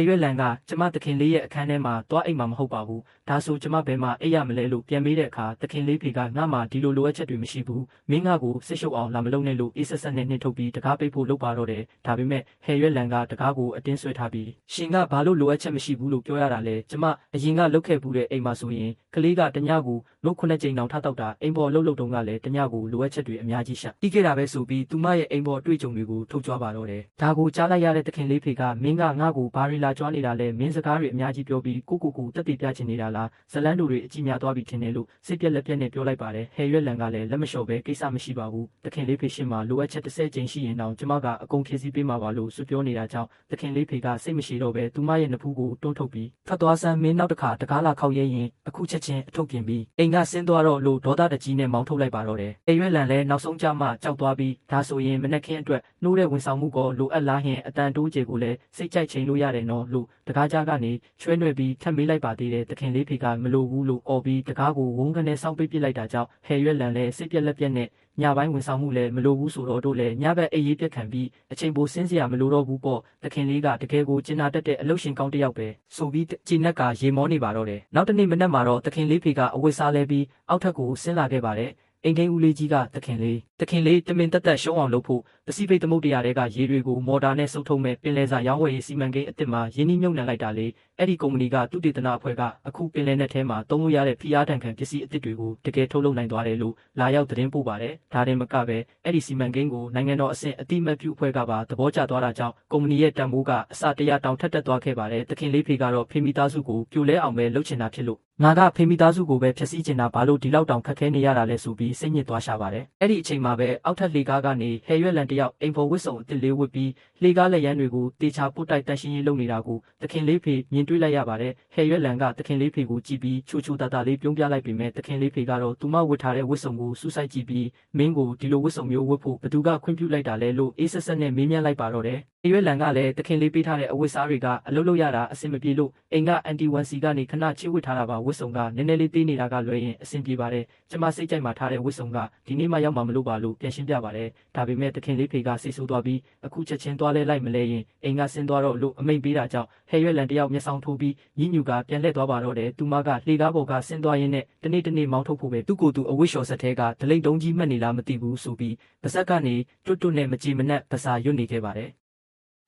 ရွက်လန်ကကျမသခင်လေးရဲ့အခန်းထဲမှာသွားအိမ်မှာမဟုတ်ပါဘူးဒါဆိုကျမဘယ်မှာအိပ်ရမလဲလို့ပြန်မေးတဲ့အခါသခင်လေးဖေကငါ့မှာဒီလိုလိုအပ်ချက်တွေမရှိဘူးမင်းငါ့ကိုစိတ်ရှုပ်အောင်လာမလုပ်နဲ့လို့အေးဆက်ဆက်နဲ့နှင်ထုတ်ပြီးတကားပိတ်ဖို့လုပ်ပါတော့တယ်ဒါပေမဲ့ဟယ်ရွက်လန်ကတကားကိုအတင်းဆွဲထားပြီးရှင်ကဘာလို့လိုအပ်ချက်မရှိဘူးလို့ပြောရတာလဲကျမအရင်ကလုတ်ခဲ့ဘူးတဲ့အိမ်မှာဆိုရင်ကလေးကတညကိုနှုတ်9 ကြိမ်တောင်ထတောက်တာအိမ်ပေါ်လှုပ်တုံးကလည်းတညကိုလိုအပ်ချက်တွေအများကြီးရှာပြီးခဲ့တာပဲဆိုပြီးသူမရဲ့အိမ်ပေါ်တွေ့ကြုံတွေကိုထုတ်ကြွပါတော့တယ်ဒါကိုကြားလိုက်ရတဲ့သခင်လေးဖေကမင်းကငါ့ကိုဘာရီလာကြွားနေတာလဲမင်းစကားတွေအများကြီးပြောပြီးကိုတက်တည်ပြချင်နေတာလားဇလန်းတို့တွေအကြည့်များသွားပြီးထင်တယ်လို့စိတ်ပြက်လက်ပြက်နဲ့ပြောလိုက်ပါတယ်ဟယ်ရွက်လန်ကလည်းလက်မလျှော့ပဲကိစ္စမရှိပါဘူးသခင်လေးဖေရှင်းမှာလိုအပ်ချက်30 ကြိမ်ရှိရင်တောင်ကျမကအကုန်ဖြည့်ဆည်းပေးမှာပါလို့ဆွပြောနေတာကြောင့်သခင်လေးဖေကစိတ်မရှိတော့ပဲသူမရဲ့နဖူးကိုတွန်းထုတ်ပြီးထွက်သွားစမ်းမင်းနောက်တစ်ခါတကားလာခောက်ရဲရင်အခုချက်ချင်းအထုတ်ပြင်ပြီးအိမ်ကဆင်းသွားတော့လို့ဒေါသတကြီးနဲ့မောင်းထုတ်လိုက်ပါတော့တယ်ဟယ်ရွက်လန်လည်းနောက်ဆုံးကြမှကြောက်သွားပြီးဒါဆိုရင်မနက်ခင်းအတွက်နှိုးတဲ့ဝန်ဆောင်မှုကိုလိုအပ်လားဟင်အတန်တိုးကြေကိုလည်းစိတ်ကြိုက်ချိန်လို့ရတယ်နော်လို့တကားကြားကနေချွဲနှွဲပြီးထပ်မေးလိုက်ပါသေးတယ်သခင်လေးဖေကမလိုဘူးလို့အော်ပြီးတကားကိုဝုန်းကနေစောင့်ပိတ်ပစ်လိုက်တာကြောင့်ဟယ်ရွက်လန်လည်းစိတ်ပြက်လက်ပြက်နဲ့ညပိုင်းဝန်ဆောင်မှုလည်းမလိုဘူးဆိုတော့တို့လည်းညဘက်အေးရေးပြက်ခံပြီးအချိန်ပိုဆင်းစရာမလိုတော့ဘူးပေါ့သခင်လေးကတကယ်ကိုကျင်နာတတ်တဲ့အလုပ်ရှင်ကောင်းတစ်ယောက်ပဲဆိုပြီးဂျီနက်ကရေမောနေပါတော့တယ်နောက်တနေ့မနက်မှာတော့သခင်လေးဖေကအဝတ်စားလဲပြီးအောက်ထပ်ကိုဆင်းလာခဲ့ပါတယ်အိမ်ထိန်ဦးလေးကြီးကသခင်လေးတမင်တက်ရှုံးအောင်လုပ်ဖို့ပစိဖိတ်သမုဒ္ဒရာတွေကရေတွေကိုမော်တာနဲ့စုပ်ထုတ်မဲ့ပင်လယ်စာရောင်းဝယ်ရေးစီမံကိန်းအသစ်မှာရင်းနှီးမြှုပ်နှံလိုက်တာလေအဲ့ဒီကုမ္ပဏီကသုတေသနအဖွဲ့ကအခုပင်လယ်နယ်ထဲမှာသုံးလို့ရတဲ့ဖိအားတံခံပစ္စည်းအသစ်တွေကိုတကယ်ထုတ်လုပ်နိုင်သွားတယ်လို့လာရောက်သတင်းပို့ပါတယ်ဒါတင်မကပဲအဲ့ဒီစီမံကိန်းကိုနိုင်ငံတော်အဆင့်အတိမတ်ပြုအဖွဲ့ကပါသဘောကျသွားတာကြောင့်ကုမ္ပဏီရဲ့တန်ဖိုးကအစ100တောင်ထက်တက်သွားခဲ့ပါတယ်သခင်လေးဖေကတော့ဖေမီသားစုကိုပြိုလဲအောင်ပဲလုပ်ချင်တာဖြစ်လို့ငါကဖေမီသားစုကိုပဲဖျက်ဆီးချင်တာဘာလို့ဒီလောက်တောင်ခက်ခဲနေရတာလဲဆိုပြီးစိတ်ညစ်သွားရှာပါတယ်အဲ့ဒီအချိန်မှာပဲအောက်ထပ်လေကားကနေဟယ်ရွက်လန်တယောက်အိမ်ဖော်ဝစ်စုံအစ်စ်လေးဝတ်ပြီးလေကားလက်ရန်တွေကိုတေချာပုတ်တိုက်တန့်ရှင်းရေးလုပ်နေတာကိုသခင်လေးဖေမြင်တွေ့လိုက်ရပါတယ်ဟယ်ရွက်လန်ကသခင်လေးဖေကိုကြည့်ပြီးချိုတာတာလေးပြုံးပြလိုက်ပေမဲ့သခင်လေးဖေကတော့သူမဝတ်ထားတဲ့ဝစ်စုံကိုစူးစိုက်ကြည့်ပြီးမင်းကိုဒီလိုဝစ်စုံမျိုးဝတ်ဖို့ဘသူကခွင့်ပြုလိုက်တာလဲလို့အေးဆက်ဆက်နဲ့မေးမြန်းလိုက်ပါတော့တယ်ဟယ်ရွက်လန်ကလည်းသခင်လေးပေးထားတဲ့အဝတ်စားတွေကအလုပ်လုပ်ရတာအဆင်မပြေလို့အိမ်ကအန်တီ1Cကနေခဏချစ်ဝတ်ထားတာပါဝစ်စုံကနည်းနည်းလေးသေးနေတာကလွယ်ရင်အဆင်ပြေပါတယ်ကျမစိတ်ကြိုက်မှထားတဲ့ဝစ်စုံကဒီနေ့မှရောက်မှမလို့ပါလို့ပြန်ရှင်းပြပါတယ်ဒါပေမဲ့သခင်လေးဖေကစိတ်ဆိုးသွားပြီးအခုချက်ချင်းသွားလဲလိုက်မလဲရင်အိမ်ကဆင်းသွားတော့လို့အမိန့်ပေးတာကြောင့်ဟယ်ရွက်လန်တယောက်မျက်စောင်းထိုးပြီးညညူကပြန်လှည့်သွားပါတော့တယ်သူမကလှေကားပေါ်ကဆင်းသွားရင်းနဲ့တနေ့မောင်းထုတ်ဖို့ပဲသူ့ကိုယ်သူအဝတ်လျှော်ဆက်ထဲကဒလိမ့်တုံးကြီးမှတ်နေလားမသိဘူးဆိုပြီးပါဇက်ကနေတွတ်နဲ့မကြည်မနက်ပစာရွတ်နေခဲ့ပါတယ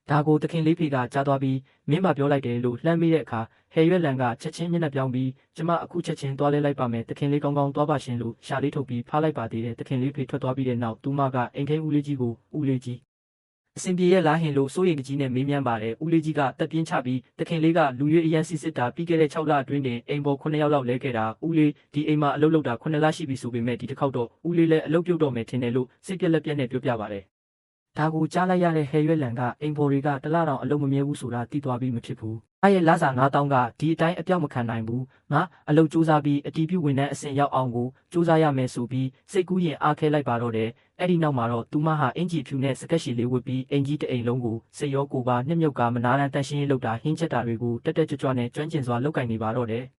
်ဒါကိုသခင်လေးဖေကကြားသွားပြီးမင်းမပြောလိုက်တယ်လို့လှမ်းမိတဲ့အခါဟယ်ရွက်လန်ကချက်ချင်းမျက်နှာပြောင်းပြီးကျမအခုချက်ချင်းသွားလဲလိုက်ပါမယ်သခင်လေးကောင်းသွားပါရှင်လို့ရှာလေးထုတ်ပြီးဖားလိုက်ပါသေးတယ်သခင်လေးဖေထွက်သွားပြီးတဲ့နောက်သူမကအိမ်ထိန်ဦးလေးကြီးကိုဦးလေးကြီးအစင်ပြေရဲ့လားဟင်လို့စိုးရိမ်ကြီးနဲ့မေးမြန်းပါတယ်ဦးလေးကြီးကတက်ပြင်းချပြီးသခင်လေးကလူရွေးအရန်စစ်တာပြီးခဲ့တဲ့6 လအတွင်းတင်အိမ်ပေါ်9 ယောက်လောက်လဲခဲ့တာဦးလေးဒီအိမ်မှာအလုပ်လုပ်တာ9 လရှိပြီဆိုပေမဲ့ဒီတစ်ခေါက်တော့ဦးလေးလည်းအလုပ်ပြုတ်တော့မယ်ထင်တယ်လို့စိတ်ပြက်လက်ပြက်နဲ့ပြောပြပါတယ်ဒါကိုကြားလိုက်ရတဲ့ဟယ်ရွက်လန်ကအိမ်ပေါ်တွေကတလတောင်အလုံးမမြဲဘူးဆိုတာသိသွားပြီးမဖြစ်ဘူး။ရဲ့လစာ9000ကဒီအတိုင်းအပြောက်မခံနိုင်ဘူး။ငါအလုပ်စူးစမ်းပြီးအတီးပြုဝန်ထမ်းအဆင့်ရောက်အောင်ကိုစူးစမ်းရမယ်ဆိုပြီးစိတ်ကူးရင်အားခဲလိုက်ပါတော့တယ်။အဲ့ဒီနောက်မှာတော့သူမဟာအင်ဂျီဖြူနဲ့စကက်ရှည်လေးဝတ်ပြီးအင်ဂျီတအိမ်လုံးကိုစိတ်ရောကိုယ်ပါနှစ်မြုပ်ကမနာတန်တန်ရှင်းရေးလုပ်တာဟင်းချက်တာတွေကိုတက်ကြွနဲ့ကျွမ်းကျင်စွာလုပ်ကင်နေပါတော့တယ်။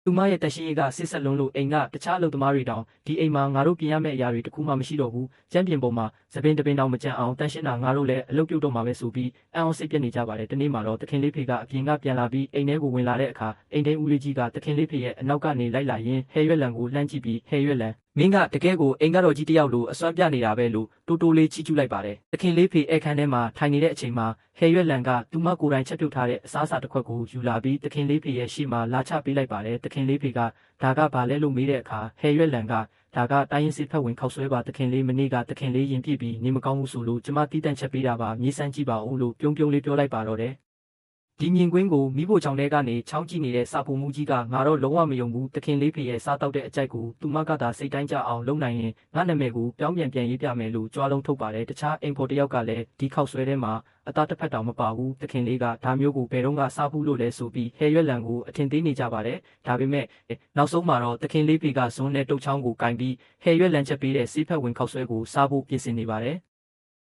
သူမရဲ့တရှိရေးကစစ်ဆက်လုံးလို့အိမ်ကတခြားအလုပ်သမားတွေတောင်ဒီအိမ်မှာငါတို့ပြင်ရမယ့်အရာတွေတခုမှမရှိတော့ဘူးကျန်းပြင်ပေါ်မှာသပင်တပင်တောင်မကြံအောင်တန်ရှင်းတာငါတို့လည်းအလုပ်ပြုတ်တော့မှာပဲဆိုပြီးအံ့အောင်စိတ်ပြက်နေကြပါတယ်တနေ့မှာတော့သခင်လေးဖေကအပြင်ကပြန်လာပြီးအိမ်ထဲကိုဝင်လာတဲ့အခါအိမ်ထိန်ဦးလေးကြီးကသခင်လေးဖေရဲ့အနောက်ကနေလိုက်လာရင်ဟယ်ရွက်လန်ကိုလှမ်းကြည့်ပြီးဟယ်ရွက်လန်မင်းကတကယ်ကိုအိမ်ကတော့ကြီးတယောက်လိုအစွမ်းပြနေတာပဲလို့တိုးလေးချီးကျူးလိုက်ပါတယ်သခင်လေးဖေအခန်းထဲမှာထိုင်နေတဲ့အချိန်မှာဟယ်ရွက်လန်ကသူမကိုယ်တိုင်ချက်ပြုတ်ထားတဲ့အစားအစာတစ်ခွက်ကိုယူလာပြီးသခင်လေးဖေရဲ့ရှေ့မှာလာချပေးလိုက်ပါတယ်သခင်လေးဖေကဒါကဘာလဲလို့မေးတဲ့အခါဟယ်ရွက်လန်ကဒါကတိုင်းရင်းစစ်ဖက်ဝင်ခောက်ဆွဲပါသခင်လေးမနေ့ကသခင်လေးရင်ပြည့်ပြီးနေမကောင်းဘူးဆိုလို့ကျမတီးတန့်ချက်ပေးတာပါမြေးစမ်းကြည့်ပါဦးလို့ပြုံးလေးပြောလိုက်ပါတော့တယ်ဒီမြင်ကွင်းကိုမိဖို့ချောင်းထဲကနေချောင်းကြည့်နေတဲ့စာဖို့မူကြီးကငါတော့လုံးဝမယုံဘူးသခင်လေးဖေရဲ့စားတောက်တဲ့အကြိုက်ကိုသူမကသာစိတ်တိုင်းကြအောင်လုပ်နိုင်ရင်ငါနာမည်ကိုပြောင်းပြန်ရေးပြမယ်လို့ကြွားလုံးထုတ်ပါတယ်တခြားအိမ်ဖို့တယောက်ကလည်းဒီခောက်ဆွဲထဲမှာအသားတစ်ဖက်တောင်မပါဘူးသခင်လေးကဒါမျိုးကိုဘယ်တော့မှစားဘူးလို့လဲဆိုပြီးဟယ်ရွက်လန်ကိုအထင်သေးနေကြပါတယ်ဒါပေမဲ့နောက်ဆုံးမှာတော့သခင်လေးဖေကဇွန်းနဲ့တုတ်ချောင်းကိုကင်ပြီးဟယ်ရွက်လန်ချက်ပေးတဲ့စီးဖက်ဝင်ခောက်ဆွဲကိုစားဖို့ပြင်ဆင်နေပါတယ်